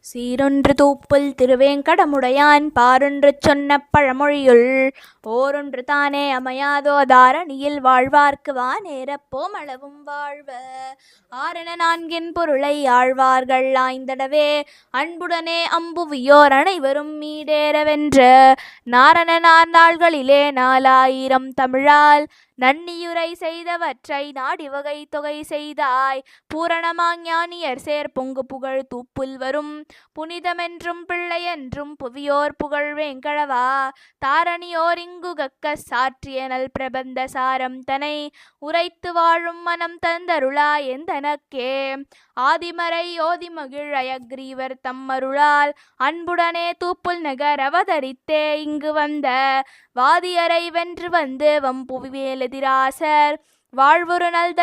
சீரொன்று தூப்புல் திருவேங்கடமுடையான் பாரொன்று சொன்ன பழமொழியுள் ஓரொன்று தானே அமையாதோ தாரணியில் வாழ்வார்க்கு வானேரப் போமளவும் வாழ்வ. ஆரென நான்கின் பொருளை ஆழ்வார்கள் ஆய்ந்தடவே அன்புடனே அம்புவியோர் அனைவரும் மீடேறவென்ற நாரண நாள்களிலே 4000 தமிழால் நன்னியுரை செய்தவற்றை நாடிவகை தொகை செய்தாய். பூரணமாங் ஞானியர் சேர் பொங்கு புகழ் தூப்புல் வரும் புனிதமென்றும் பிள்ளையென்றும் புவியோர் புகழ் வேங்கடவா. தாரணியோர் இங்குகக்க சாற்றிய நல் பிரபந்த சாரம் தனை உரைத்து வாழும் மனம் தந்தருளா எந்தனக்கே. ஆதிமறை ஓதிமகிழ் அயக்ரீவர் தம்மருளால் அன்புடனே தூப்புல் நகர் அவதரித்தே இங்கு வந்த வாதியரை வென்று வந்து வம்புவியலெதிராசர் வாழ்வுறு நல்